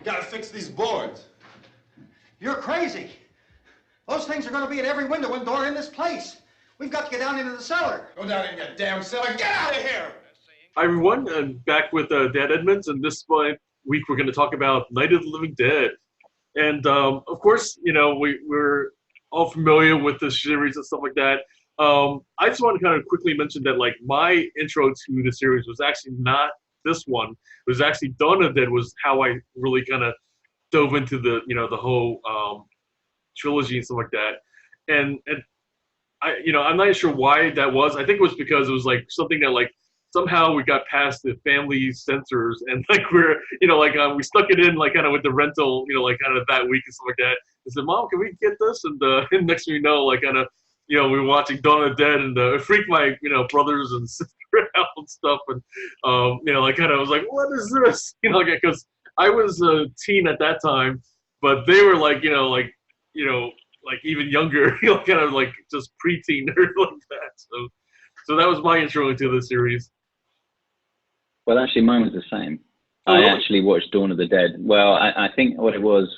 Gotta fix these boards. You're crazy. Those things are going to be at every window and door in this place. We've got to get down into the cellar. Go down in your damn cellar. Get out of here! Hi everyone, I'm back with Dan Edmonds, and this week we're going to talk about Night of the Living Dead. And of course, you know, we're all familiar with the series and stuff like that. I just want to kind of quickly mention that, like, my intro to the series was actually not this one. It was actually Dawn of the Dead was how I really kind of dove into the, you know, the whole trilogy and stuff like that. And I, you know, I'm not sure why that was. I think it was because it was like something that, like, somehow we got past the family censors and, like, we're, you know, like, we stuck it in, like, kind of with the rental, you know, like, kind of that week and stuff like that. I said, Mom, can we get this? And next thing you know, like, kind of, you know, we were watching Dawn of the Dead, and it freaked my, you know, brothers and sister out and stuff. And, you know, like, kind of was like, what is this? You know, like, because I was a teen at that time, but they were like, you know, like even younger, you know, kind of like just preteen or like that. So that was my intro into the series. Well, actually, mine was the same. Oh, I really? actually watched Dawn of the Dead. Well, I think what it was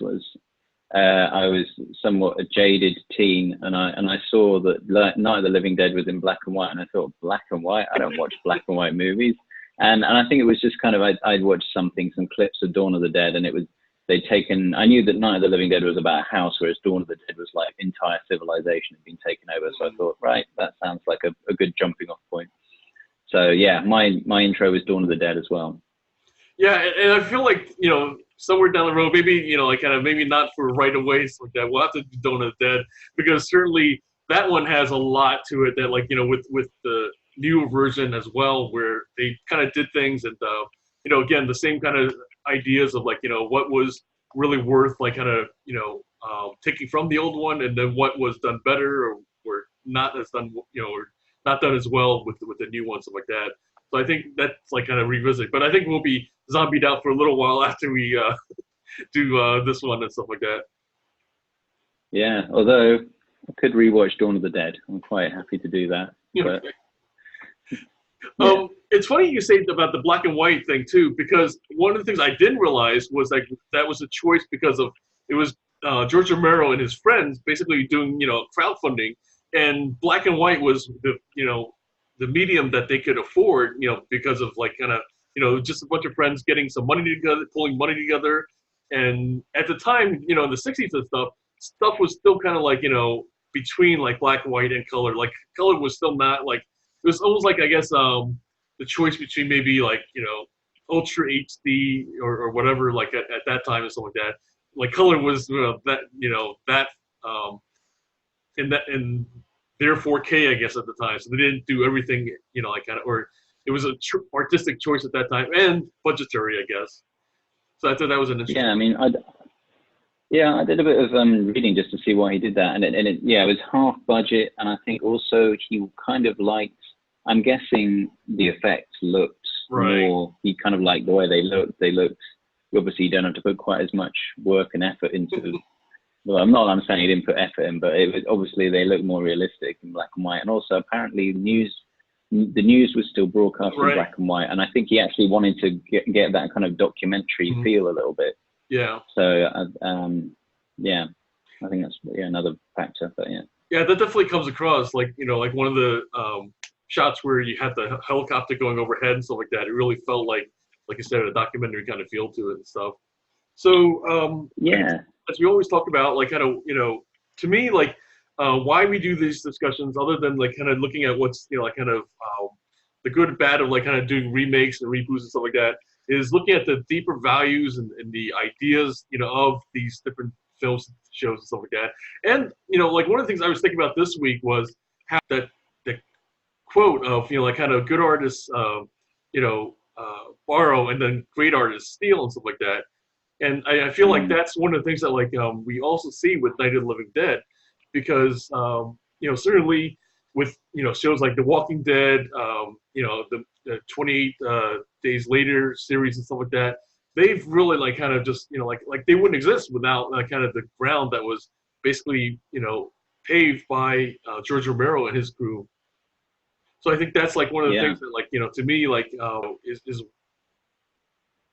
I was somewhat a jaded teen, and I saw that Night of the Living Dead was in black and white, and I thought, black and white? I don't watch black and white movies. And I think it was just kind of, I'd watched some clips of Dawn of the Dead, and it was, I knew that Night of the Living Dead was about a house, whereas Dawn of the Dead was like entire civilization had been taken over. So I thought, right, that sounds like a good jumping off point. So yeah, my intro was Dawn of the Dead as well. Yeah, and I feel like, you know, somewhere down the road, maybe, you know, like, kind of maybe not for right away, stuff like that. We'll have to do Dawn of the Dead, because certainly that one has a lot to it that, like, you know, with the new version as well, where they kind of did things, and you know, again, the same kind of ideas of, like, you know, what was really worth, like, kind of, you know, taking from the old one, and then what was done better or not as done, you know, or not done as well with the new one, stuff like that. So I think that's, like, kind of revisit. But I think we'll be zombied out for a little while after we do this one and stuff like that. Yeah, although I could rewatch Dawn of the Dead. I'm quite happy to do that. But, yeah. It's funny you say about the black and white thing too, because one of the things I didn't realize was, like, that was a choice because of, it was George Romero and his friends basically doing, you know, crowdfunding, and black and white was the, you know, the medium that they could afford, you know, because of, like, kind of, you know, just a bunch of friends getting some money together, pulling money together. And at the time, you know, in the 60s and stuff was still kind of, like, you know, between, like, black and white and color. Like, color was still not, like, it was almost like, I guess, the choice between maybe, like, you know, Ultra HD or whatever, like, at that time and stuff like that. Like, color was, that, you know, that, in their 4K, I guess, at the time. So they didn't do everything, you know, like, kind of, or it was a artistic choice at that time, and budgetary, I guess. So I thought that was an interesting. Yeah, I mean, I did a bit of reading just to see why he did that, and it was half budget, and I think also he kind of liked, I'm guessing the effects looked more, he kind of liked the way they looked. Obviously you don't have to put quite as much work and effort into well, I'm saying he didn't put effort in, but it was, obviously they look more realistic in black and white. And also apparently the news was still broadcast in black and white. And I think he actually wanted to get that kind of documentary feel a little bit. Yeah. So, yeah, I think that's another factor, but yeah. Yeah, that definitely comes across, like, you know, like one of the shots where you had the helicopter going overhead and stuff like that. It really felt like you said, a documentary kind of feel to it and stuff. So, yeah. As we always talk about, like, kind of, you know, to me, like, why we do these discussions, other than, like, kind of looking at what's, you know, like, kind of the good and bad of, like, kind of doing remakes and reboots and stuff like that, is looking at the deeper values and the ideas, you know, of these different films, shows, and stuff like that. And, you know, like, one of the things I was thinking about this week was how the quote of, you know, like, kind of good artists, you know, borrow, and then great artists steal and stuff like that. And I feel like that's one of the things that, like, we also see with Night of the Living Dead, because, you know, certainly with, you know, shows like The Walking Dead, you know, the 28 Days Later series and stuff like that, they've really, like, kind of just, you know, like they wouldn't exist without kind of the ground that was basically, you know, paved by George Romero and his crew. So I think that's, like, one of the things that, like, you know, to me, like, is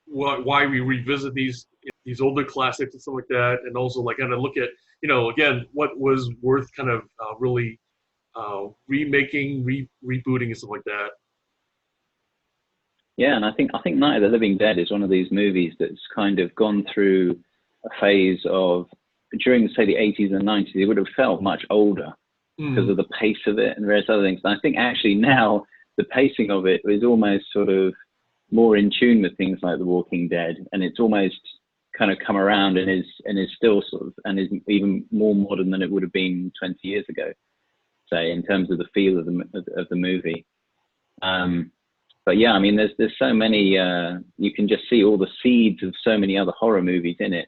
why we revisit these these older classics and stuff like that, and also like kind of look at, you know, again, what was worth kind of really remaking, rebooting and stuff like that. Yeah, and I think Night of the Living Dead is one of these movies that's kind of gone through a phase of, during say the 80s and 90s, it would have felt much older because of the pace of it and various other things. And I think actually now the pacing of it is almost sort of more in tune with things like The Walking Dead, and it's almost kind of come around and is still sort of, and is even more modern than it would have been 20 years ago, say, in terms of the feel of the movie. But yeah, I mean, there's so many, you can just see all the seeds of so many other horror movies in it.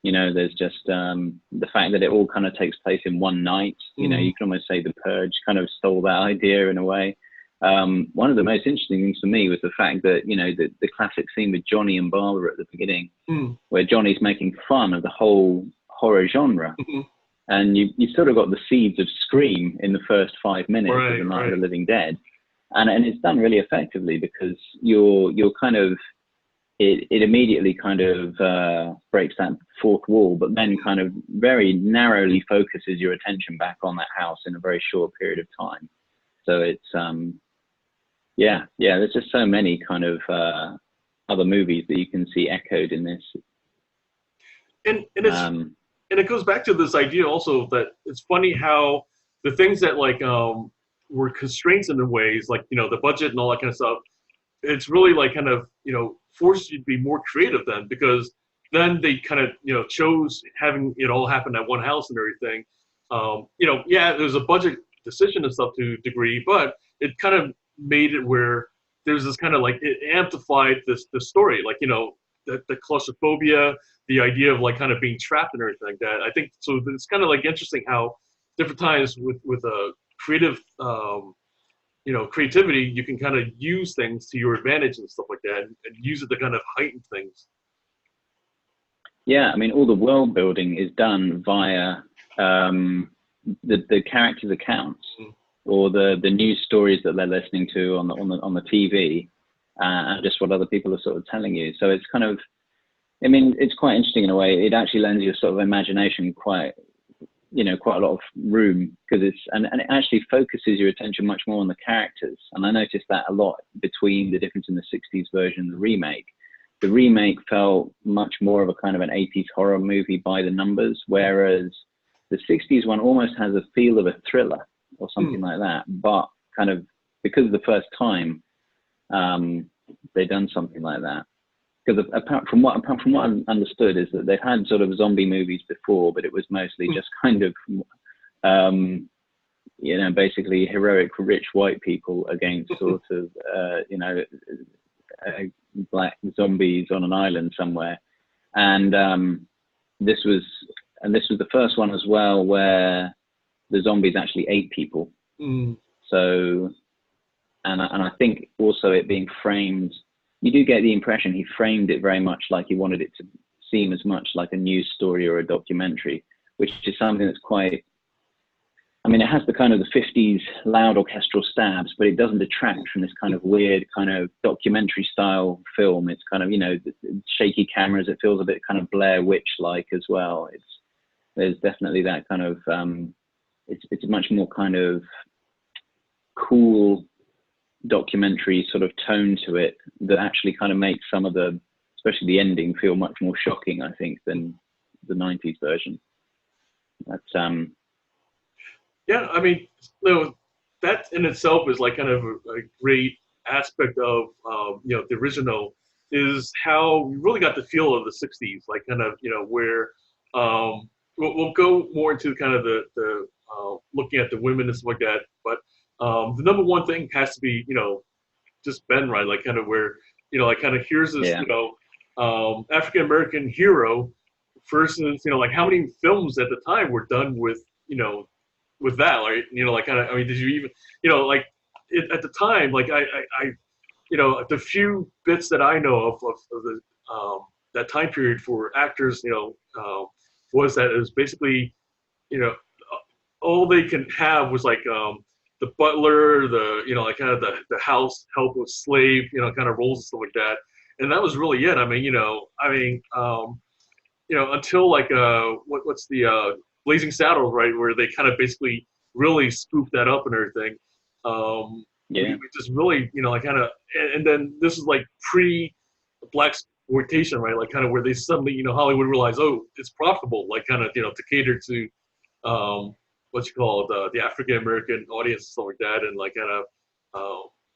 You know, there's just the fact that it all kind of takes place in one night. You know, you can almost say The Purge kind of stole that idea in a way. One of the most interesting things for me was the fact that, you know, the classic scene with Johnny and Barbara at the beginning, where Johnny's making fun of the whole horror genre. And you sort of got the seeds of Scream in the first 5 minutes of The Night of the Living Dead. And it's done really effectively because you're kind of, it immediately kind of breaks that fourth wall, but then kind of very narrowly focuses your attention back on that house in a very short period of time. So it's, yeah, there's just so many kind of other movies that you can see echoed in this. And it goes back to this idea also that it's funny how the things that like were constraints in the ways, like, you know, the budget and all that kind of stuff, it's really like kind of, you know, forced you to be more creative then, because then they kind of, you know, chose having it all happen at one house and everything. You know, yeah, there's a budget decision and stuff to a degree, but it kind of made it where there's this kind of like, it amplified the story, like, you know, the claustrophobia, the idea of like kind of being trapped and everything like that. I think so. It's kind of like interesting how different times with a creative, you know, creativity, you can kind of use things to your advantage and stuff like that, and use it to kind of heighten things. Yeah, I mean, all the world building is done via the characters' accounts or the news stories that they're listening to on the TV, and just what other people are sort of telling you. So it's kind of, I mean, it's quite interesting in a way. It actually lends you a sort of imagination quite a lot of room, because and it actually focuses your attention much more on the characters. And I noticed that a lot between the difference in the 60s version and the remake. The remake felt much more of a kind of an 80s horror movie by the numbers, whereas the 60s one almost has a feel of a thriller or something like that, but kind of because of the first time they've done something like that. Because apart from what I understood is that they've had sort of zombie movies before, but it was mostly just kind of, you know, basically heroic rich white people against sort of, you know, black zombies on an island somewhere. And this was the first one as well where the zombies actually ate people. So, and I think also it being framed, you do get the impression he framed it very much like he wanted it to seem as much like a news story or a documentary, which is something that's quite, I mean, it has the kind of the 50s loud orchestral stabs, but it doesn't detract from this kind of weird kind of documentary style film. It's kind of, you know, shaky cameras. It feels a bit kind of Blair Witch-like as well. There's definitely that kind of, it's a much more kind of cool documentary sort of tone to it that actually kind of makes some of the, especially the ending, feel much more shocking, I think, than the 90s version. That's yeah, I mean, no, that in itself is like kind of a great aspect of you know, the original, is how we really got the feel of the 60s, like kind of, you know, where we'll go more into kind of the looking at the women and stuff like that, but the number one thing has to be, you know, just Ben, right? Like kind of where, you know, like kind of here's this, you know, African-American hero versus, you know, like how many films at the time were done with, you know, with that, like, you know, like kind of, I mean, did you even, you know, like at the time, like I, you know, the few bits that I know of the, that time period for actors, you know, was that it was basically, you know, all they can have was like the butler, the, you know, like kind of the house help with slave, you know, kind of roles and stuff like that. And that was really it. I mean, you know, until like what's the Blazing Saddles, right, where they kind of basically really spoofed that up and everything. We just really, like kind of, and then this is like pre-black exploitation, right? Like kind of where they suddenly, Hollywood realized, oh, it's profitable, like kind of, to cater to what you call the African American audience and stuff like that, and like kind of,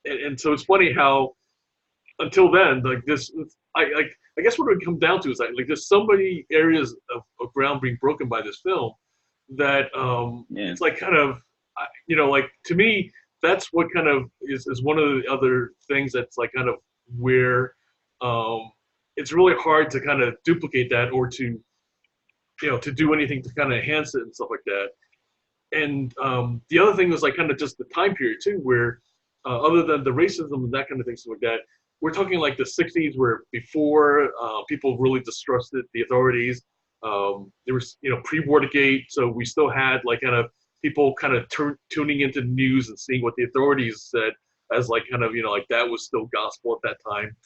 and so it's funny how until then, like this, I guess what it would come down to is like there's so many areas of ground being broken by this film that it's like kind of, like to me, that's what kind of is one of the other things that's like kind of where it's really hard to kind of duplicate that or to to do anything to kind of enhance it and stuff like that. And the other thing was like kind of just the time period too, where other than the racism and that kind of thing, stuff like that, we're talking like the 60s, where before people really distrusted the authorities. There was pre-Watergate, so we still had like kind of people kind of tuning into news and seeing what the authorities said as like kind of like that was still gospel at that time.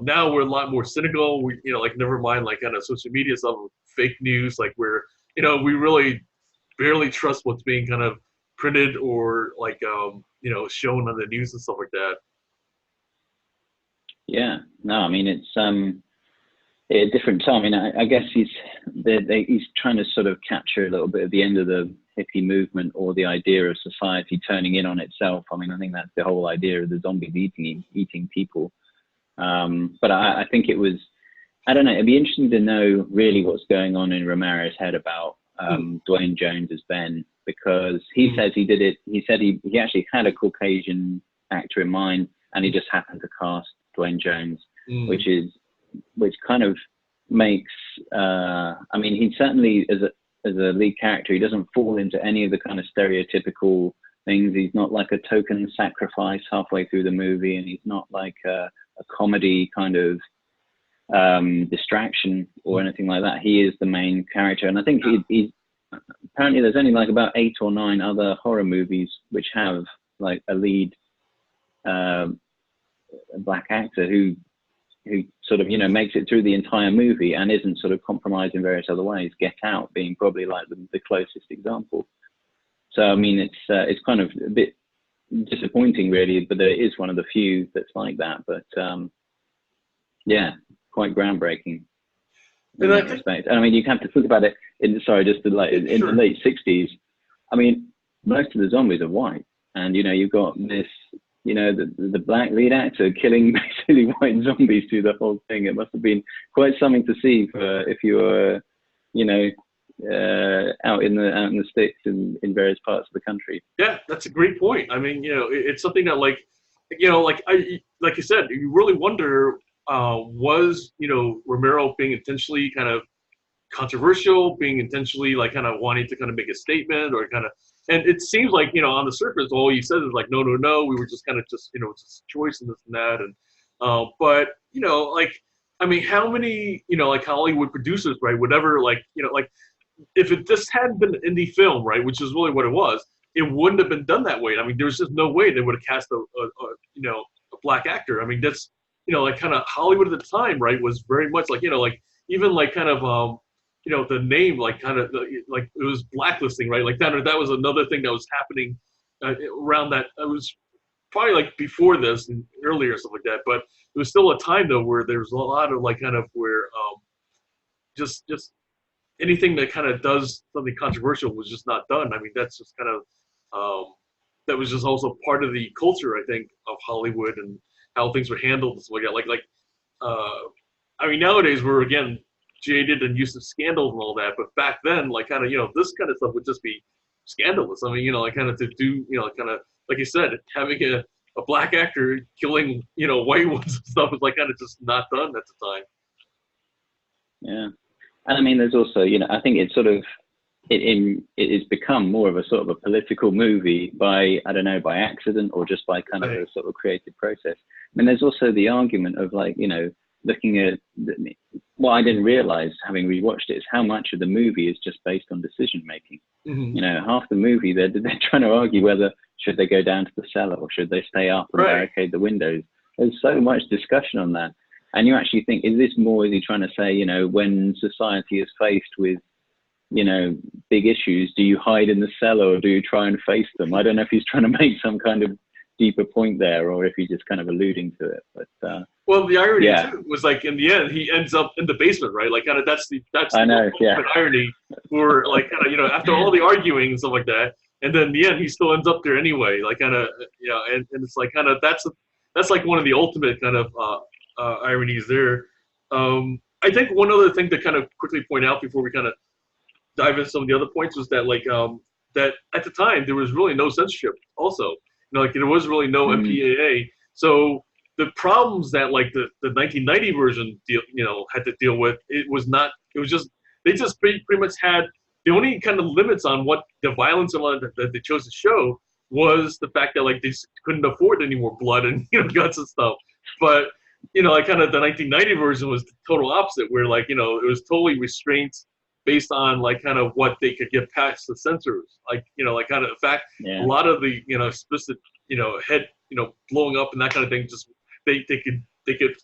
Now we're a lot more cynical. We like never mind like kind of social media stuff, fake news, like where we really barely trust what's being kind of printed or like shown on the news and stuff like that. Yeah, no, I mean it's a different time. I mean, I guess he's trying to sort of capture a little bit of the end of the hippie movement, or the idea of society turning in on itself. I mean, I think that's the whole idea of the zombies eating people. But I think it was, I don't know, it'd be interesting to know really what's going on in Romero's head about Dwayne Jones as Ben, because he says he did it. He said he actually had a Caucasian actor in mind, and he just happened to cast Dwayne Jones, which kind of makes. I mean, he certainly as a lead character, he doesn't fall into any of the kind of stereotypical things. He's not like a token sacrifice halfway through the movie, and he's not like a comedy kind of distraction or anything like that. He is the main character, and I think he's apparently there's only like about 8 or 9 other horror movies which have like a lead black actor who sort of makes it through the entire movie and isn't sort of compromised in various other ways. Get Out being probably like the closest example. So I mean, it's kind of a bit disappointing really, but it is one of the few that's like that. But yeah, quite groundbreaking in that respect. And I mean, you have to think about it in the late 60s. I mean, most of the zombies are white, and you've got this. The black lead actor killing basically white zombies through the whole thing. It must have been quite something to see if you were, out in the sticks in various parts of the country. Yeah, that's a great point. I mean, it's something that like you said, you really wonder, was, Romero being intentionally kind of controversial, being intentionally like kind of wanting to kind of make a statement or kind of. And it seems like, on the surface, all he says is like, no, we were just kind of just, it's just a choice and this and that. And, but, like, I mean, how many, like Hollywood producers, right, whatever, like, like if it just hadn't been an indie film, right, which is really what it was, it wouldn't have been done that way. I mean, there's just no way they would have cast a black actor. I mean, that's, like kind of Hollywood at the time, right, was very much like, like even like kind of, the name, like kind of like it was blacklisting, right? Like that was another thing that was happening around that. It was probably like before this and earlier, stuff like that. But it was still a time though where there was a lot of like kind of where just anything that kind of does something controversial was just not done. I mean, that's just kind of that was just also part of the culture, I think, of Hollywood and how things were handled and stuff like that. I mean, nowadays we're again jaded and used to scandals and all that, but back then, like kind of, this kind of stuff would just be scandalous. I mean, like kind of to do, kind of, like you said, having a black actor killing, white ones and stuff was like kind of just not done at the time. Yeah. And I mean, there's also, I think it's sort of, it has become more of a sort of a political movie by, I don't know, by accident or just by kind of a sort of creative process. I mean, there's also the argument of like, looking at what I didn't realize having rewatched it is how much of the movie is just based on decision making. Mm-hmm. Half the movie they're trying to argue whether should they go down to the cellar or should they stay up and barricade the windows. There's so much discussion on that. And you actually think, is he trying to say, when society is faced with, big issues, do you hide in the cellar or do you try and face them? I don't know if he's trying to make some kind of deeper point there, or if he's just kind of alluding to it. But well, the irony too was like in the end he ends up in the basement, right? Like kind of that's the irony, where like kind of after all the arguing and stuff like that, and then in the end he still ends up there anyway. Like kind of and it's like kind of that's like one of the ultimate kind of ironies there. I think one other thing to kind of quickly point out before we kind of dive into some of the other points was that like that at the time there was really no censorship. Also, like there was really no MPAA. So the problems that like the 1990 version had to deal with, it was just they just pretty much had the only kind of limits on what the violence that they chose to show was the fact that like they couldn't afford any more blood and guts and stuff. But like kind of the 1990 version was the total opposite, where like it was totally restraints based on like kind of what they could get past the censors, like like kind of the fact a lot of the explicit head blowing up and that kind of thing, just they could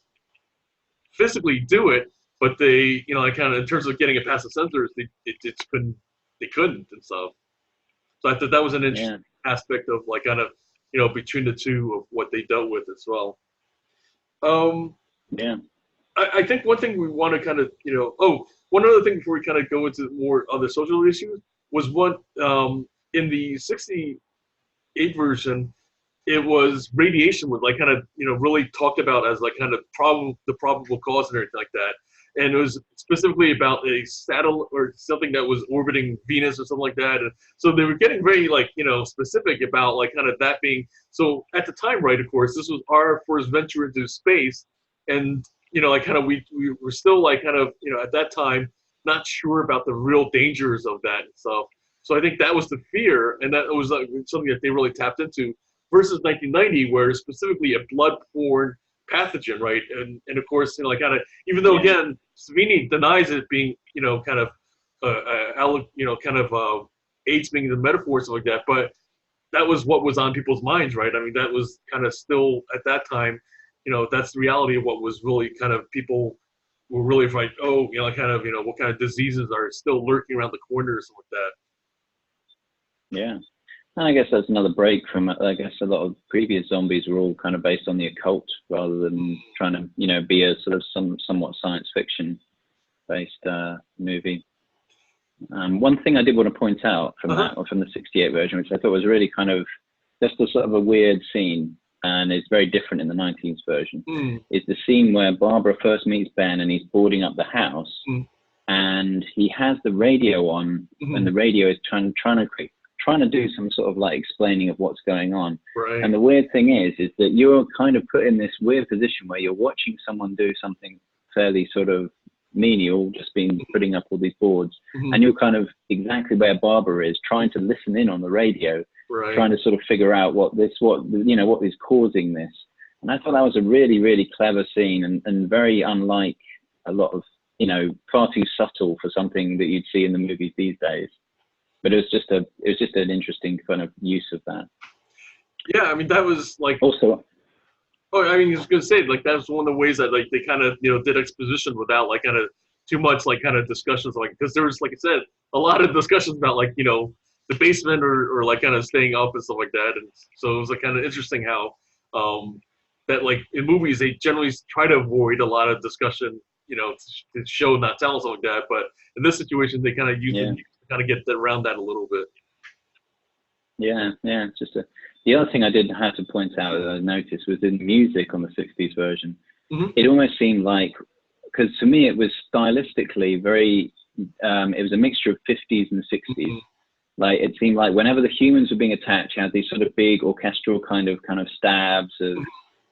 physically do it, but they like kind of in terms of getting it past the censors, they couldn't and stuff. So I thought that was an interesting aspect of like kind of between the two of what they dealt with as well. I think one thing we want to kind of one other thing before we kind of go into more other social issues was what in the 68 version, it was radiation was like kind of really talked about as like kind of the probable cause and everything like that, and it was specifically about a satellite or something that was orbiting Venus or something like that, and so they were getting very like specific about like kind of that being so at the time, right? Of course, this was our first venture into space, and like kind of we were still like kind of at that time not sure about the real dangers of that and stuff. So I think that was the fear, and that was like something that they really tapped into. Versus 1990, where specifically a blood-borne pathogen, right? And of course, like kind of even though again Savini denies it being kind of AIDS being the metaphor and stuff like that, but that was what was on people's minds, right? I mean, that was kind of still at that time. That's the reality of what was really kind of people were really like, oh, kind of, what kind of diseases are still lurking around the corner or something like that. Yeah. And I guess that's another break from, I guess a lot of previous zombies were all kind of based on the occult rather than trying to, be a sort of somewhat science fiction based movie. One thing I did want to point out from that, or from the 68 version, which I thought was really kind of just a sort of a weird scene, and it's very different in the 19th version, is the scene where Barbara first meets Ben and he's boarding up the house, and he has the radio on, and the radio is trying to do some sort of like explaining of what's going on. Right. And the weird thing is that you're kind of put in this weird position where you're watching someone do something fairly sort of menial, just putting up all these boards, and you're kind of exactly where Barbara is, trying to listen in on the radio, trying to sort of figure out what is causing this. And I thought that was a really, really clever scene, and very unlike a lot of, far too subtle for something that you'd see in the movies these days. But it was just an interesting kind of use of that. Yeah, I mean that was like also. Oh, I mean, I was gonna say like that was one of the ways that like they kind of did exposition without like kind of too much like kind of discussions, like because there was, like I said, a lot of discussions about like the basement or like kind of staying up and stuff like that, and so it was like kind of interesting how that like in movies they generally try to avoid a lot of discussion, to show not tell something like that, but in this situation they kind of use it to kind of get around that a little bit. Yeah, just the other thing I did have to point out that I noticed was in music on the 60s version. It almost seemed like, because to me it was stylistically very, it was a mixture of 50s and 60s. Like it seemed like whenever the humans were being attacked, you had these sort of big orchestral kind of stabs of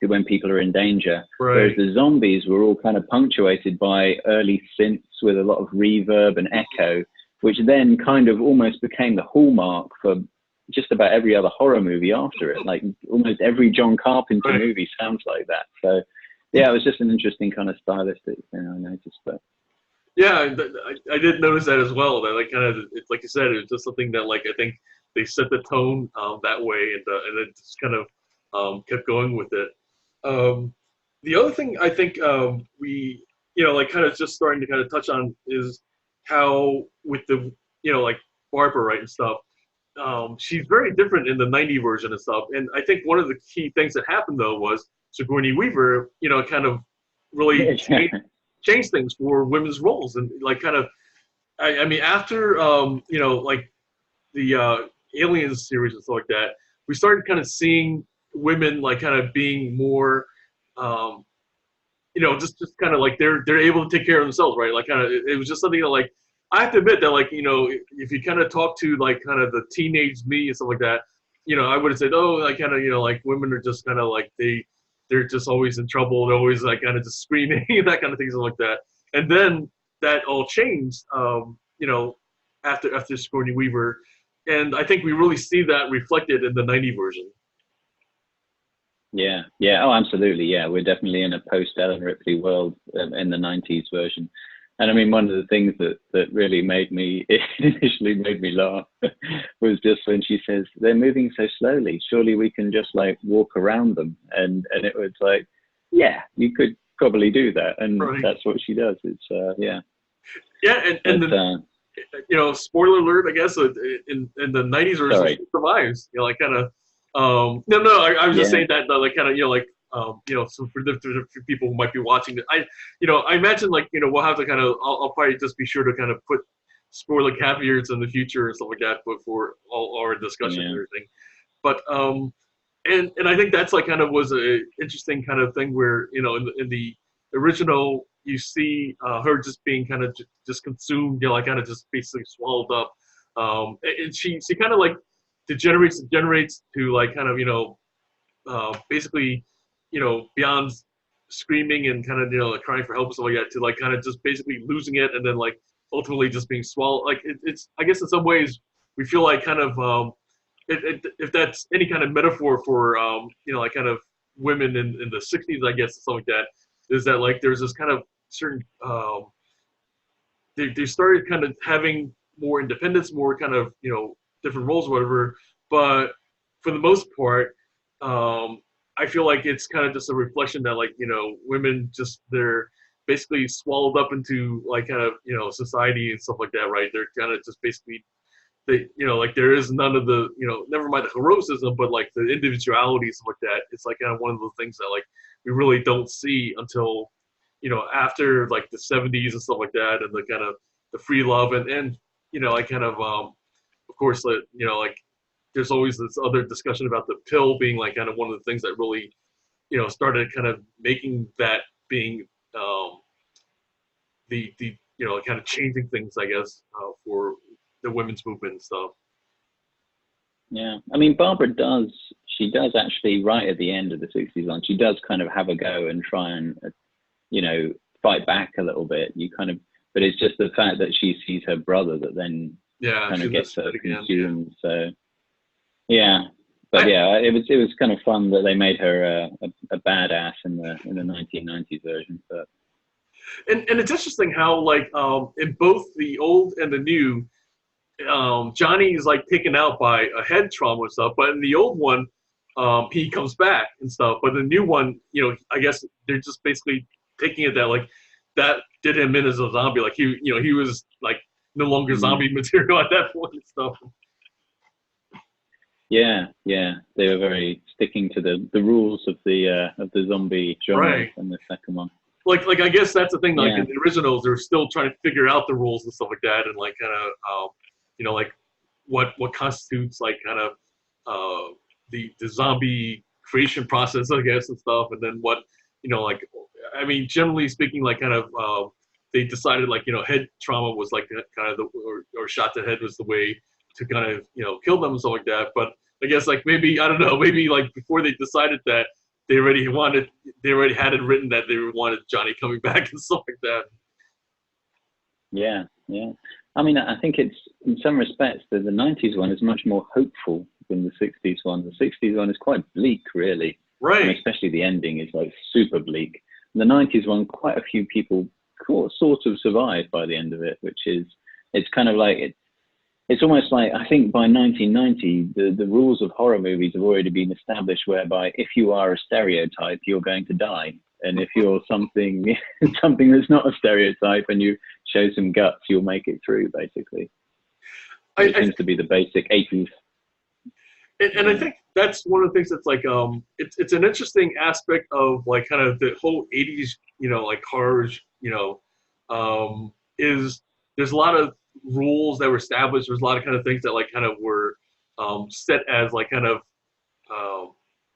when people are in danger. Whereas the zombies were all kind of punctuated by early synths with a lot of reverb and echo, which then kind of almost became the hallmark for just about every other horror movie after it. Like almost every John Carpenter movie sounds like that. So yeah, it was just an interesting kind of stylistic thing I noticed. But yeah, I did notice that as well. That like kind of, it's like you said, it was just something that like I think they set the tone that way, and it just kind of kept going with it. The other thing I think we, like kind of just starting to kind of touch on is how with the, like Barbara, right, and stuff, she's very different in the 90 version and stuff. And I think one of the key things that happened, though, was Sigourney Weaver, kind of really changed things for women's roles. And, like, kind of, I mean, after, like the Aliens series and stuff like that, we started kind of seeing women, like, kind of being more, just kind of like they're able to take care of themselves, right? Like, kind of, it was just something that, like, I have to admit that, like, if you kind of talk to, like, kind of the teenage me and stuff like that, I would have said, oh, like, kind of, like, women are just kind of like they're just always in trouble, they're always like kind of just screaming and that kind of things like that. And then that all changed, after Sigourney Weaver, and I think we really see that reflected in the 90 version. Yeah, yeah, oh, absolutely, yeah. We're definitely in a post-Ellen Ripley world in the 90s version. And I mean, one of the things that really initially made me laugh was just when she says, they're moving so slowly, surely we can just like walk around them. And it was like, yeah, you could probably do that. And right. That's what she does. It's, yeah. Yeah, spoiler alert, I guess, in the 90s version, she survives. Like, kind of, I was just saying that, like, kind of, so for people who might be watching it, I imagine, like, we'll have to kind of, I'll probably just be sure to kind of put spoiler caveats in the future and stuff like that, but for all our discussion and everything. But and I think that's like kind of was a interesting kind of thing where in the original you see her just being kind of just consumed, like kind of just basically swallowed up, and she kind of like degenerates to like kind of basically beyond screaming and kind of like crying for help and stuff like that, to like kind of just basically losing it and then like ultimately just being swallowed. Like it's I guess in some ways we feel like kind of if that's any kind of metaphor for like kind of women in the 60s, I guess, something like that, is that like there's this kind of certain they started kind of having more independence, more kind of different roles or whatever, but for the most part I feel like it's kind of just a reflection that like women just they're basically swallowed up into like kind of society and stuff like that, right? They're kind of just basically they like there is none of the never mind the heroism, but like the individuality and stuff like that. It's like kind of one of the things that like we really don't see until after like the 70s and stuff like that, and the kind of the free love and like kind of course like there's always this other discussion about the pill being like kind of one of the things that really started kind of making that being the kind of changing things, I guess, for the women's movement and stuff. Yeah, I mean, Barbara does actually right at the end of the 60s on, she does kind of have a go and try and fight back a little bit. But it's just the fact that she sees her brother that then kind of gets her consumed. So yeah, but it was kind of fun that they made her a badass in the 1990s version. But and it's interesting how like in both the old and the new, Johnny is like taken out by a head trauma and stuff, but in the old one he comes back and stuff, but the new one I guess they're just basically taking it that like that did him in as a zombie, like he was like no longer zombie material at that point and stuff. Yeah, they were very sticking to the rules of the zombie genre in the second one. Like I guess that's the thing. Like in the originals, they're still trying to figure out the rules and stuff like that, and like kind of like what constitutes like kind of the zombie creation process, I guess, and stuff, and then what like I mean, generally speaking, like kind of they decided like head trauma was like kind of or shot to head was the way to kind of kill them and stuff like that. But I guess like maybe I don't know, maybe like before they decided that, they already had it written that they wanted Johnny coming back and stuff like that. Yeah. I mean, I think it's in some respects that the 90s one is much more hopeful than the 60s one. The 60s one is quite bleak, really. Right. And especially the ending is like super bleak. The 90s one, quite a few people sort of survived by the end of it, which is, it's kind of like it's almost like, I think by 1990, the rules of horror movies have already been established, whereby if you are a stereotype, you're going to die. And if you're something something that's not a stereotype and you show some guts, you'll make it through, basically. It seems to be the basic 80s. And I think that's one of the things that's like, it's an interesting aspect of like kind of the whole 80s, like horror, is there's a lot of rules that were established. There's a lot of kind of things that like kind of were set as like kind of,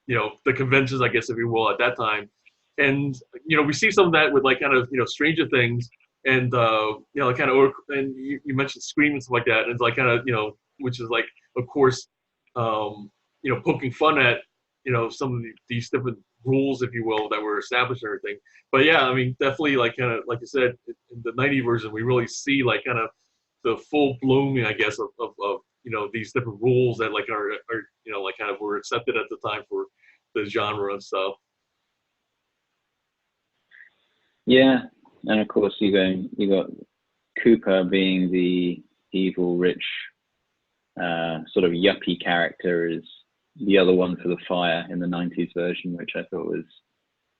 the conventions, I guess, if you will, at that time. And, we see some of that with like kind of, Stranger Things and, like kind of, and you mentioned Scream and stuff like that. And it's like kind of, which is like, of course, poking fun at, some of these different rules, if you will, that were established and everything. But yeah, I mean, definitely like kind of, like you said, in the 90 version, we really see like kind of the full blooming, I guess, of these different rules that like are like kind of were accepted at the time for the genre and stuff. Yeah, and of course you got Cooper being the evil, rich, sort of yuppie character, is the other one for the fire in the 90s version, which I thought was,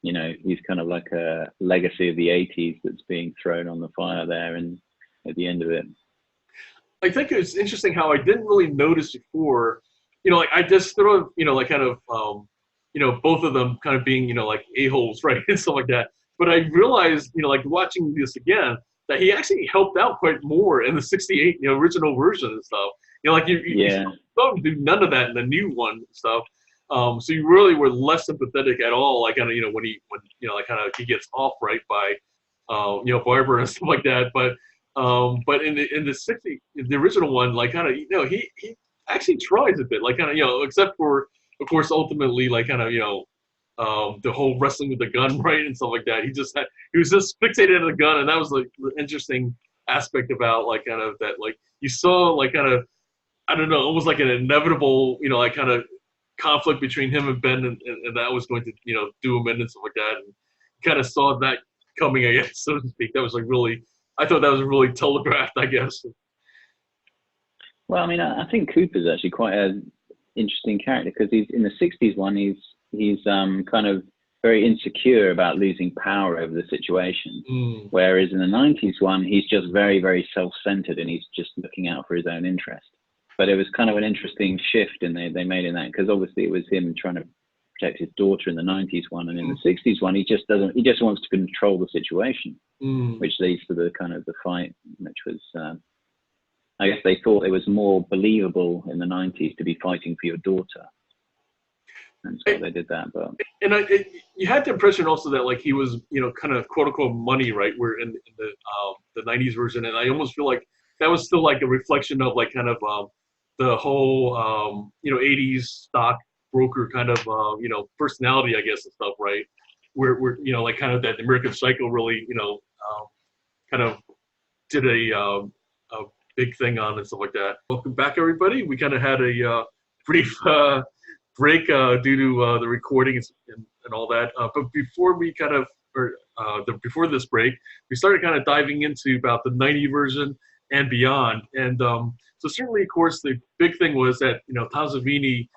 he's kind of like a legacy of the 80s that's being thrown on the fire there, and at the end of it. I think it's interesting how I didn't really notice before, like I just sort of, like kind of, both of them kind of being, like a-holes, right, and stuff like that. But I realized, like watching this again, that he actually helped out quite more in the 68, original version and stuff. Like you don't do none of that in the new one and stuff. So you really were less sympathetic at all, like kind of, when like kind of he gets off right by, Barbara and stuff like that. But in the 60, the original one, like kind of, he actually tries a bit, like kind of, except for, of course, ultimately, like kind of, the whole wrestling with the gun, right, and stuff like that. He was just fixated on the gun, and that was like the interesting aspect about like kind of that, like you saw like kind of, I don't know, almost like an inevitable, like kind of conflict between him and Ben, and that was going to, do him in and stuff like that, and kind of saw that coming, I guess, so to speak. That was like really, I thought that was really telegraphed, I guess. Well, I mean, I think Cooper's actually quite an interesting character, because he's in the 60s one, he's kind of very insecure about losing power over the situation. Whereas in the 90s one, he's just very, very self-centered, and he's just looking out for his own interest. But it was kind of an interesting shift they made in that, because obviously it was him trying to protect his daughter in the 90s one, and in the 60s one, he just wants to control the situation, which leads to the kind of the fight, which was, I guess they thought it was more believable in the 90s to be fighting for your daughter. And so they did that, but you had the impression also that like he was, kind of quote unquote money, right? Where in the 90s version, and I almost feel like that was still like a reflection of like kind of the whole 80s stock broker kind of personality, I guess, and stuff, right? Where like kind of that American Psycho really kind of did a big thing on and stuff like that. Welcome back, everybody. We kind of had a brief break due to the recording and all that. But before we kind of, before this break, we started kind of diving into about the 90 version and beyond. And so certainly, of course, the big thing was that, Tom Savini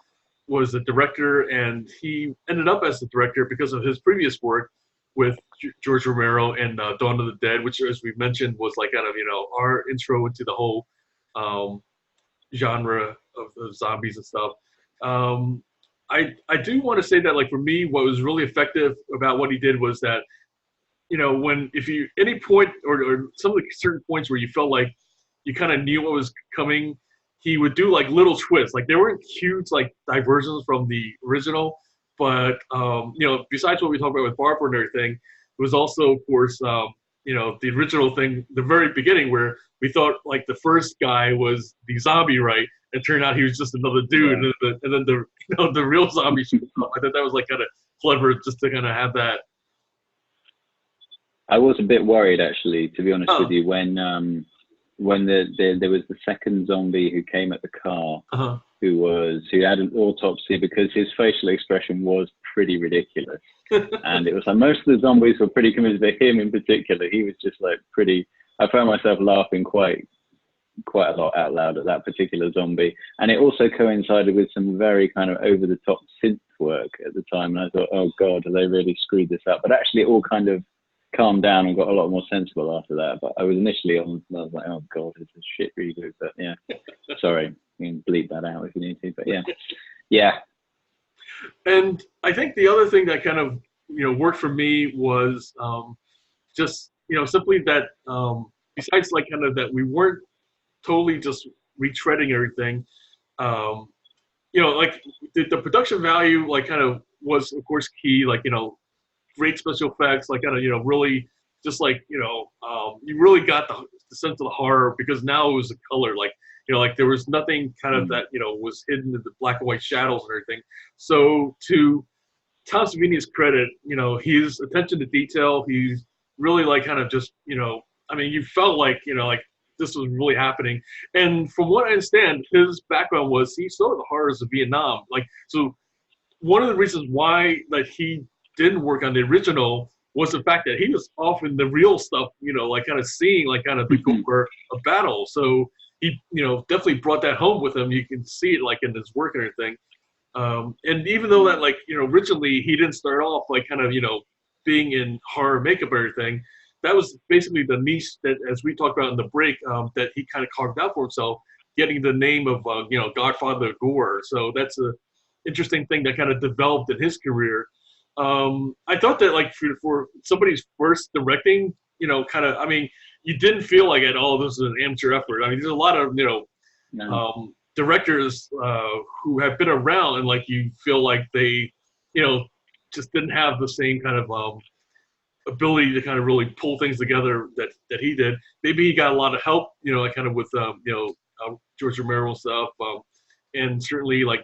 was the director, and he ended up as the director because of his previous work with George Romero and Dawn of the Dead, which, as we mentioned, was like kind of, our intro into the whole genre of zombies and stuff. I do want to say that, like, for me, what was really effective about what he did was that, if you, any point or some of the certain points where you felt like you kind of knew what was coming, he would do like little twists. Like, there weren't huge like diversions from the original, but besides what we talked about with Barbara and everything, it was also, of course, the original thing, the very beginning, where we thought like the first guy was the zombie, right? It turned out he was just another dude, yeah. and then the real zombie showed up. I thought that was like kind of clever, just to kind of have that. I was a bit worried, actually, to be honest with you, when there was the second zombie who came at the car, who had an autopsy, because his facial expression was pretty ridiculous. And it was like most of the zombies were pretty convinced, but him in particular, he was just like pretty. I found myself laughing quite quite a lot out loud at that particular zombie. And it also coincided with some very kind of over the top synth work at the time. And I thought, oh God, have they really screwed this up? But actually it all kind of calmed down and got a lot more sensible after that. But I was initially on, I was like, oh God, it's a shit reboot. But yeah, sorry, you can bleep that out if you need to. But yeah, yeah. And I think the other thing that kind of, worked for me was just, simply that besides like kind of that we weren't totally just retreading everything, like the production value, like kind of was of course key, like, great special effects, like kind of, really just like, you really got the sense of the horror because now it was a color, like, like there was nothing kind of that, was hidden in the black and white shadows and everything. So to Tom Savini's credit, his attention to detail, he's really like kind of just, you felt like, like this was really happening. And from what I understand, his background was he saw the horrors of Vietnam. Like, so one of the reasons why that he didn't work on the original was the fact that he was often the real stuff, like kind of seeing like kind of the gore of battle. So he, definitely brought that home with him. You can see it like in his work and everything. And even though that like, originally he didn't start off like kind of, being in horror makeup or everything, that was basically the niche that, as we talked about in the break, that he kind of carved out for himself, getting the name of, Godfather of Gore. So that's a interesting thing that kind of developed in his career. I thought that like for somebody's first directing, kind of, you didn't feel like at all this was an amateur effort. There's a lot of, directors who have been around and like you feel like they, just didn't have the same kind of ability to kind of really pull things together that he did. Maybe he got a lot of help, like kind of with, George Romero stuff, and certainly like,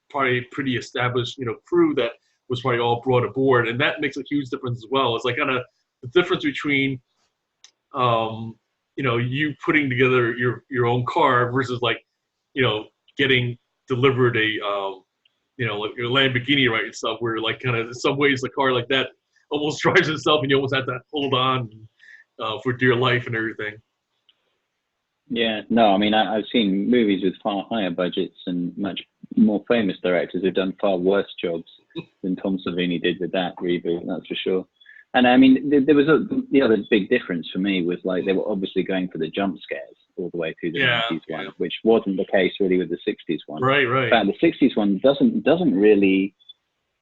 probably pretty established, crew that was probably all brought aboard, and that makes a huge difference as well. It's like kind of the difference between, you putting together your own car versus like, getting delivered a, like your Lamborghini, right, and stuff, where like kind of in some ways the car like that almost drives itself and you almost have to hold on for dear life and everything. Yeah, no, I've seen movies with far higher budgets and much more famous directors who've done far worse jobs than Tom Savini did with that reboot, that's for sure. And there was the other big difference for me was like they were obviously going for the jump scares all the way through the 90s one, which wasn't the case really with the 60s one. Right. In fact, the 60s one doesn't really,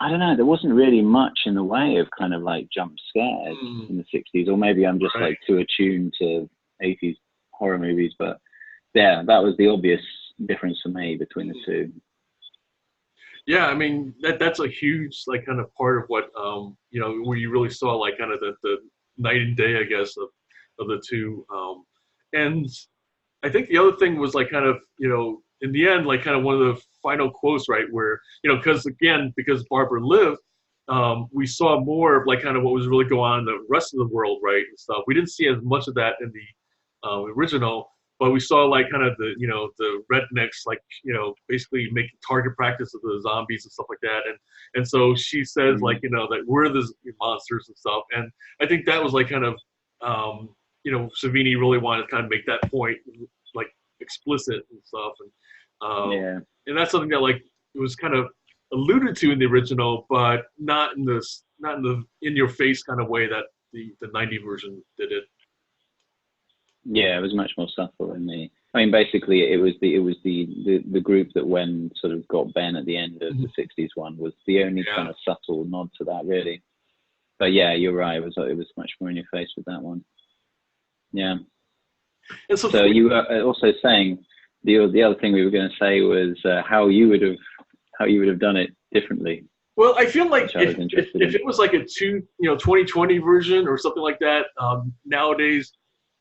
I don't know, there wasn't really much in the way of kind of like jump scares in the 60s, or maybe I'm just like too attuned to 80s horror movies, but yeah, that was the obvious difference for me between the two. Yeah, that's a huge like kind of part of what where you really saw like kind of the night and day, I guess, of the two. And I think the other thing was like kind of in the end like kind of one of the final quotes, right, where because Barbara lived, we saw more of like kind of what was really going on in the rest of the world, right, and stuff. We didn't see as much of that in the original. But we saw like kind of the the rednecks like basically making target practice of the zombies and stuff like that, and so she says like that we're the monsters and stuff, and I think that was like kind of Savini really wanted to kind of make that point like explicit and stuff, and and that's something that like it was kind of alluded to in the original, but not in the in your face kind of way that the 90 version did it. Yeah, it was much more subtle in the. Basically, it was the group that when sort of got Ben at the end of the '60s one was the only kind of subtle nod to that, really. But yeah, you're right. It was much more in your face with that one. Yeah. So you were also saying the other thing we were going to say was how you would have done it differently. Well, I feel like if it was like a 2020 version or something like that nowadays.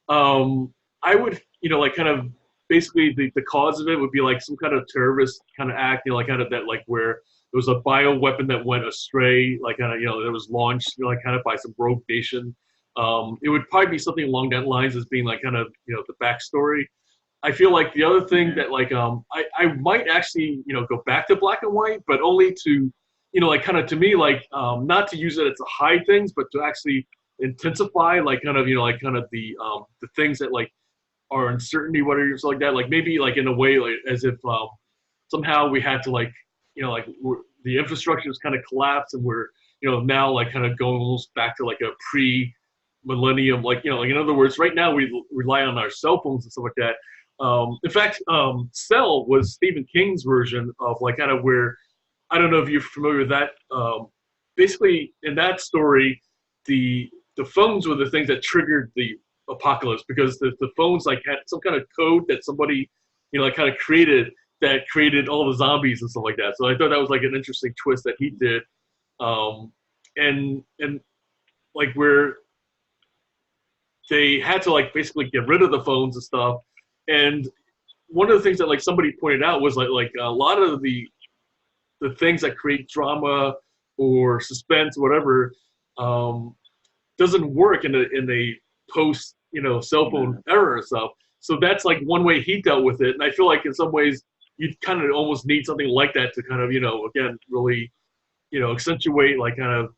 I would, like kind of basically the cause of it would be like some kind of terrorist kind of act, like kind of that, like where there was a bio weapon that went astray, like kind of, that was launched, like kind of by some rogue nation. It would probably be something along that lines as being like kind of, the backstory. I feel like the other thing that like, I might actually, go back to black and white, but only to, like kind of to me, like, not to use it to hide things, but to actually intensify like kind of like kind of the things that like our uncertainty, whatever, something like that. Like maybe like in a way, like as if somehow we had to like, like the infrastructure is kind of collapsed, and we're, now like kind of going almost back to like a pre-millennium, like, like in other words, right now we rely on our cell phones and stuff like that. In fact, Cell was Stephen King's version of like kind of where, I don't know if you're familiar with that. Basically, in that story, the phones were the things that triggered the apocalypse, because the phones like had some kind of code that somebody, like kind of created, that created all the zombies and stuff like that. So I thought that was like an interesting twist that he did, and like where they had to like basically get rid of the phones and stuff. And one of the things that like somebody pointed out was like a lot of the things that create drama or suspense, whatever, doesn't work in a post cell phone era or stuff. So that's like one way he dealt with it. And I feel like in some ways you kind of almost need something like that to kind of again really accentuate like kind of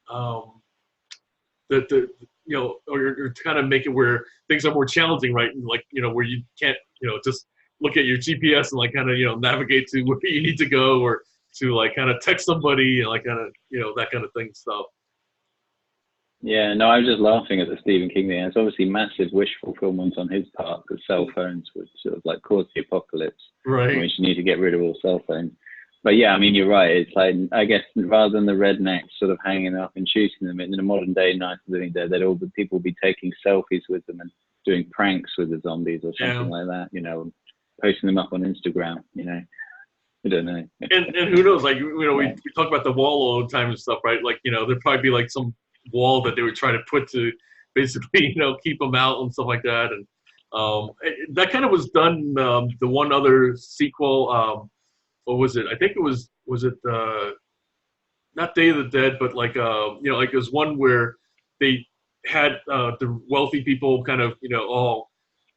or to kind of make it where things are more challenging, right? And like where you can't just look at your GPS and like kind of navigate to where you need to go, or to like kind of text somebody and like kind of that kind of thing stuff. Yeah, no, I was just laughing at the Stephen King thing. It's obviously massive wish fulfillment on his part, because cell phones would sort of like cause the apocalypse. Right. Which you need to get rid of all cell phones. But yeah, I mean, you're right. It's like, I guess rather than the rednecks sort of hanging up and shooting them, in the modern day Night of the Living Dead, people would be taking selfies with them and doing pranks with the zombies or something like that, posting them up on Instagram, I don't know. And who knows, like, we talk about the wall all the time and stuff, right? Like, there'd probably be like some wall that they would try to put to basically, keep them out and stuff like that. And that kind of was done, the one other sequel, what was it? I think it was it not Day of the Dead, but like like it was one where they had the wealthy people kind of all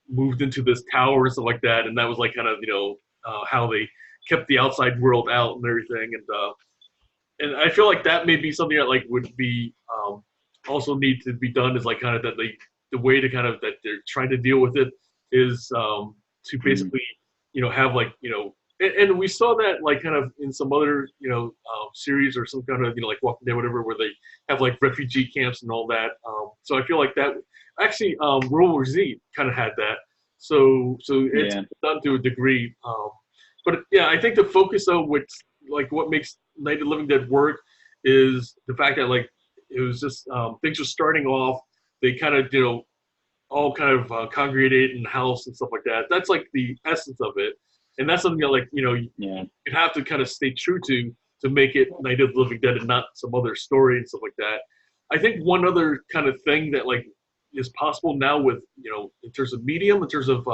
moved into this tower and stuff like that, and that was like kind of how they kept the outside world out and everything, and I feel like that may be something that like would be also need to be done, is like kind of that the way to kind of that they're trying to deal with it is to basically have like and we saw that like kind of in some other series or some kind of like Walking Dead, whatever, where they have like refugee camps and all that. So I feel like that actually World War Z kind of had that. So it's done to a degree. But yeah, I think the focus of what makes Night of the Living Dead work is the fact that like it was just things were starting off. They kind of all kind of congregated in the house and stuff like that. That's like the essence of it. And that's something that, like, you have to kind of stay true to make it Night of the Living Dead and not some other story and stuff like that. I think one other kind of thing that, like, is possible now with, in terms of medium, in terms of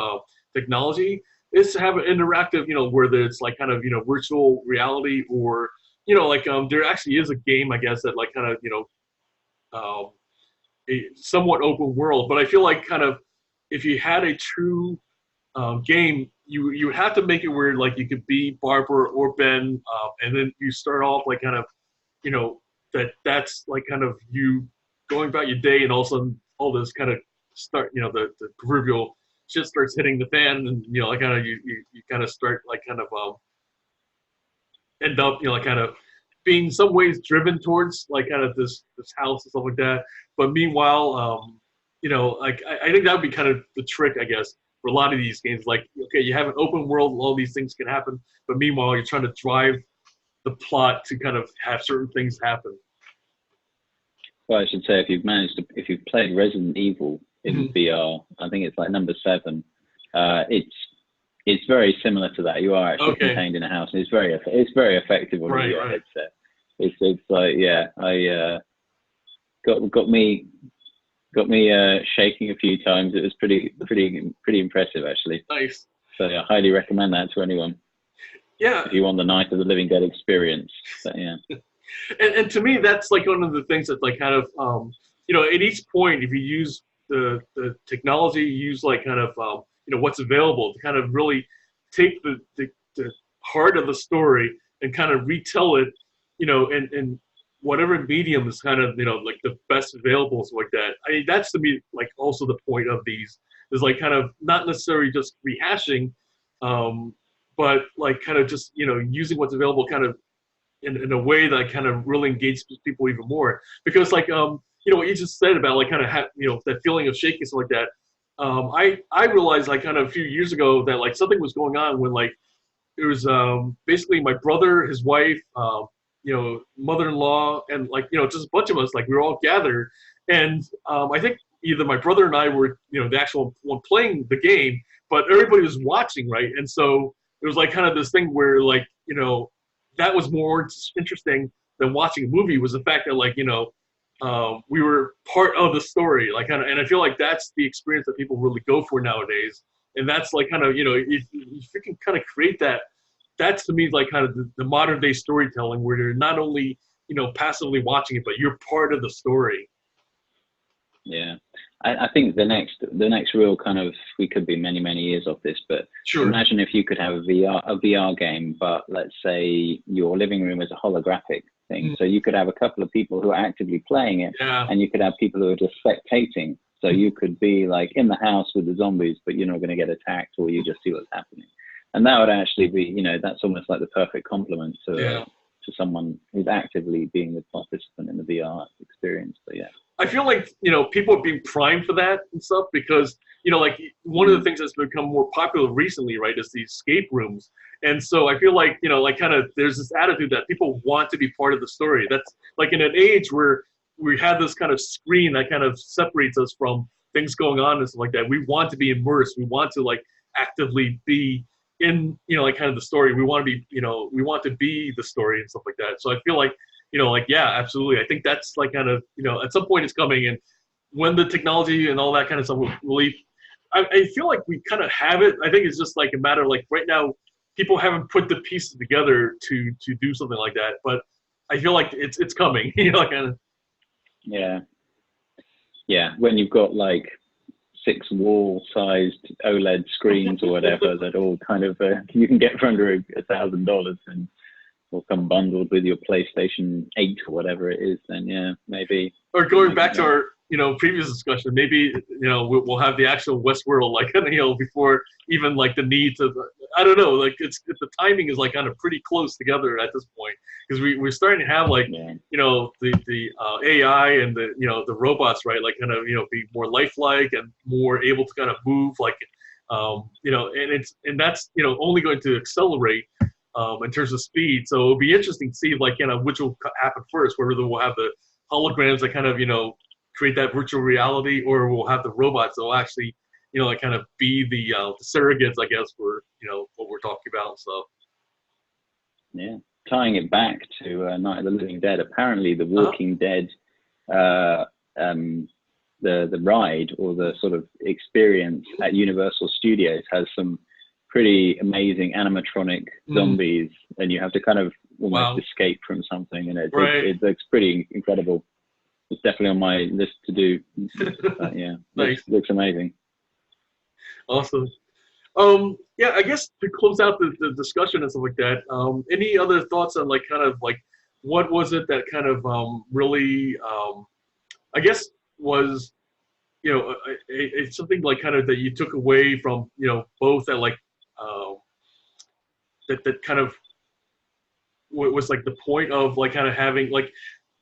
technology, is to have an interactive, where it's like kind of, virtual reality, or, like there actually is a game, I guess, that like kind of, a somewhat open world. But I feel like kind of if you had a true game, you would have to make it where like you could be Barbara or Ben, and then you start off like kind of, that's like kind of you going about your day, and all of a sudden all this kind of start, the proverbial shit starts hitting the fan, and like kind of you kind of start like kind of end up like kind of being some ways driven towards like kind of this house and stuff like that. But meanwhile, like I think that would be kind of the trick, I guess, for a lot of these games. Like, okay, you have an open world, all these things can happen, but meanwhile, you're trying to drive the plot to kind of have certain things happen. Well, I should say, if you've played Resident Evil in VR, I think it's like number 7. It's very similar to that. You are actually contained in a house, and it's very effective on your headset. It's like, yeah, I got me shaking a few times. It was pretty impressive, actually. Nice. So I highly recommend that to anyone. Yeah. If you want the Night of the Living Dead experience. But, yeah. And to me, that's like one of the things that like kind of at each point, if you use the technology, you use like kind of what's available to kind of really take the heart of the story and kind of retell it, and whatever medium is kind of, like the best available, so like that. I mean, that's to me like also the point of these is like kind of not necessarily just rehashing, but like kind of just, you know, using what's available kind of in a way that kind of really engages people even more. Because like, you know, what you just said about like kind of, you know, that feeling of shaking, stuff like that. I realized like kind of a few years ago that like something was going on when like, it was basically my brother, his wife, you know, mother-in-law, and like, you know, just a bunch of us, like we were all gathered. And I think either my brother and I were, you know, the actual one playing the game, but everybody was watching, right? And so it was like kind of this thing where like, you know, that was more interesting than watching a movie, was the fact that like, you know, we were part of the story, like kind of, and I feel like that's the experience that people really go for nowadays. And that's like kind of, you know, if you can kind of create that, that's to me like kind of the modern day storytelling, where you're not only, you know, passively watching it, but you're part of the story. Yeah, I think the next real kind of, we could be many years off this, but sure. Imagine if you could have a VR game, but let's say your living room is a holographic thing, so you could have a couple of people who are actively playing it, and you could have people who are just spectating. So you could be like in the house with the zombies, but you're not going to get attacked, or you just see what's happening. And that would actually be, you know, that's almost like the perfect complement to someone who's actively being the participant in the VR experience. But yeah, I feel like, you know, people are being primed for that and stuff, because, you know, like one of the things that's become more popular recently, right, is these escape rooms. And so I feel like, you know, like kind of there's this attitude that people want to be part of the story. That's like in an age where we have this kind of screen that kind of separates us from things going on and stuff like that. We want to be immersed. We want to like actively be in, you know, like kind of the story. We want to be, you know, we want to be the story and stuff like that. So I feel like, you know, like, yeah, absolutely. I think that's like kind of, you know, at some point it's coming, and when the technology and all that kind of stuff will really, I feel like we kind of have it. I think it's just like a matter of like right now, people haven't put the pieces together to do something like that. But I feel like it's coming, you know, kind of. Yeah. Yeah. When you've got like 6 wall-sized OLED screens or whatever that all kind of you can get for under $1,000 and will come bundled with your PlayStation 8 or whatever it is, then yeah, maybe. Or going back to our, you know, previous discussion, maybe, you know, we'll have the actual Westworld, like, you know, before even like the need to, I don't know, like it's the timing is like kind of pretty close together at this point, because we're starting to have like, you know, the AI and the, you know, the robots, right, like kind of, you know, be more lifelike and more able to kind of move, like, you know, and that's, you know, only going to accelerate in terms of speed. So it'll be interesting to see like, you know, which will happen first, whether we'll have the holograms that kind of, you know, create that virtual reality, or we'll have the robots that will actually, you know, like kind of be the surrogates, I guess, for, you know, what we're talking about. So yeah, tying it back to Night of the Living Dead, apparently the Walking Dead, the ride or the sort of experience at Universal Studios has some pretty amazing animatronic zombies, and you have to kind of almost escape from something, and it looks pretty incredible. It's definitely on my list to do. Yeah, nice. Looks amazing. Awesome. Yeah, I guess to close out the discussion and stuff like that, any other thoughts on like kind of like what was it that kind of really, I guess was, you know, it's something like kind of that you took away from, you know, both at like that kind of was like the point of like kind of having like,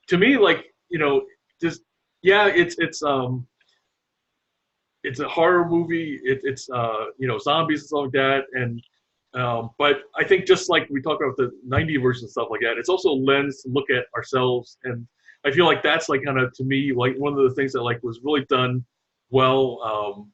to me, like, you know, just, yeah, it's a horror movie. It's you know, zombies and stuff like that, and but I think just like we talked about the 90 version and stuff like that, it's also a lens to look at ourselves, and I feel like that's like kind of, to me, like one of the things that like was really done well,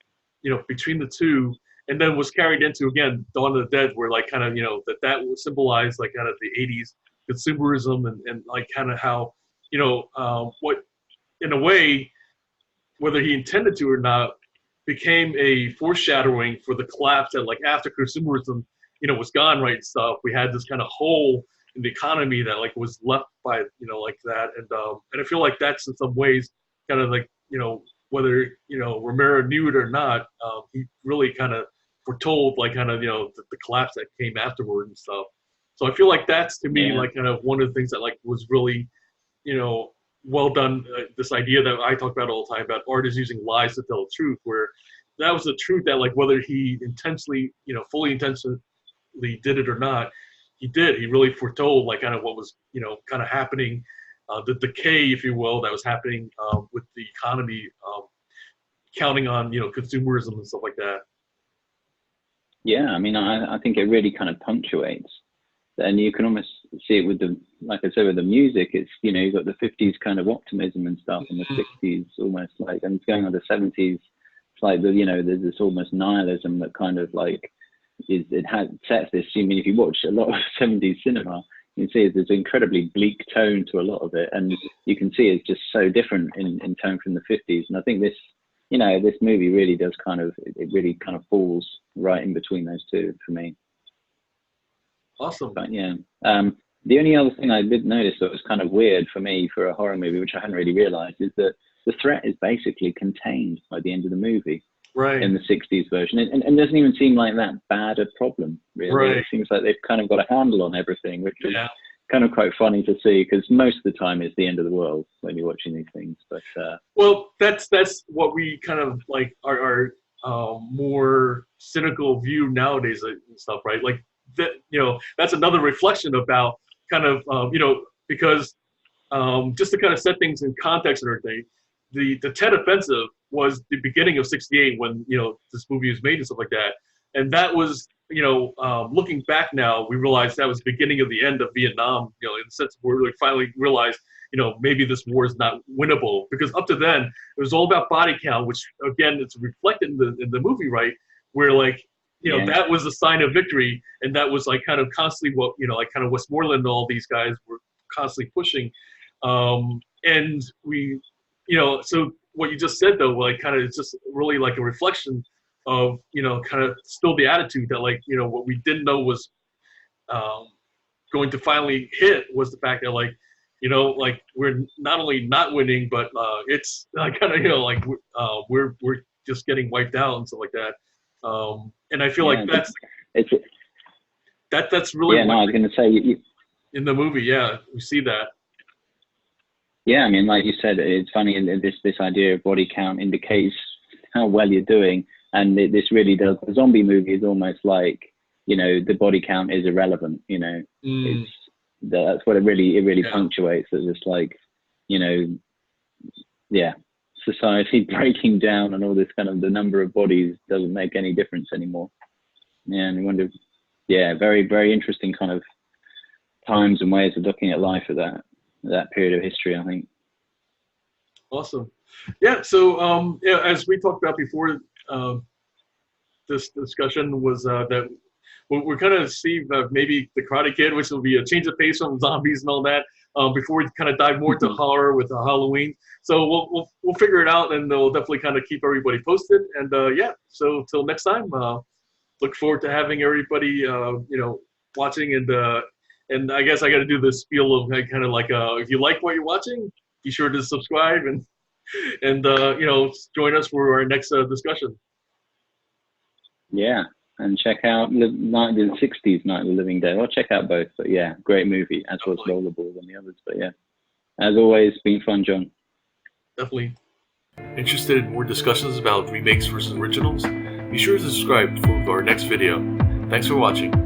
you know, between the two, and then was carried into, again, Dawn of the Dead, where like kind of, you know, that would symbolize like kind of the 80s consumerism, and like kind of how, you know, what in a way, whether he intended to or not, became a foreshadowing for the collapse that like after consumerism, you know, was gone, right, and stuff. We had this kind of hole in the economy that like was left by, you know, like that, and I feel like that's in some ways kind of like, you know, whether, you know, Romero knew it or not, he really kind of foretold like kind of, you know, the collapse that came afterward and stuff. So I feel like that's, to me, like kind of one of the things that like was really, you know, well done. This idea that I talk about all the time about art is using lies to tell the truth, where, that was the truth, that like whether he intentionally, fully intentionally did it or not, he did. He really foretold like kind of what was, kind of happening, the decay, if you will, that was happening with the economy, counting on, consumerism and stuff like that. Yeah, I mean, I think it really kind of punctuates. And you can almost see it with the, like I said, with the music. It's, you've got the 50s kind of optimism and stuff, and the 60s almost like, and it's going on the 70s. It's like there's this almost nihilism that kind of like sets this. I mean, if you watch a lot of 70s cinema, you can see there's an incredibly bleak tone to a lot of it, and you can see it's just so different in tone from the 50s. And I think this, this movie really does it really kind of falls right in between those two for me. Awesome. But yeah, the only other thing I did notice that was kind of weird for me for a horror movie, which I hadn't really realized, is that the threat is basically contained by the end of the movie. Right. In the 60s version. And it doesn't even seem like that bad a problem, really. Right. It seems like they've kind of got a handle on everything, which is kind of quite funny to see, because most of the time it's the end of the world when you're watching these things. But well, that's what we kind of like our more cynical view nowadays and stuff, right? Like that, that's another reflection about kind of because just to kind of set things in context and everything, the Tet Offensive was the beginning of '68 when this movie was made and stuff like that, and that was looking back now, we realize that was the beginning of the end of Vietnam. In the sense where we finally realized maybe this war is not winnable, because up to then it was all about body count, which again it's reflected in the movie, right? Where like that was a sign of victory, and that was like kind of constantly what like kind of Westworld and all these guys were constantly pushing, and we so what you just said though, like kind of it's just really like a reflection of kind of still the attitude that like what we didn't know was going to finally hit was the fact that like like we're not only not winning, but it's kind of like we're just getting wiped out and stuff like that. And I feel like that's really I was going to say in the movie, we see that. Yeah, I mean, like you said, it's funny, and this idea of body count indicates how well you're doing, and this really does. The zombie movie is almost like the body count is irrelevant. It's that's what it really punctuates. That it's like society breaking down and all this kind of the number of bodies doesn't make any difference anymore. Yeah, and I wonder. Yeah, very very interesting kind of times and ways of looking at life at that period of history, I think. Awesome. Yeah, so as we talked about before, this discussion was that we're kind of see maybe the Karate Kid, which will be a change of pace from zombies and all that, before we kind of dive more into horror with Halloween. So we'll figure it out, and we'll definitely kind of keep everybody posted. And so till next time, look forward to having everybody watching, and I guess I got to do this spiel of kind of like if you like what you're watching, be sure to subscribe and join us for our next discussion. Yeah, and check out the 60s Night of the Living Dead. Or check out both, but yeah, great movie, as was Rollerball and the others. But yeah, as always, been fun, John. Definitely. Interested in more discussions about remakes versus originals? Be sure to subscribe for our next video. Thanks for watching.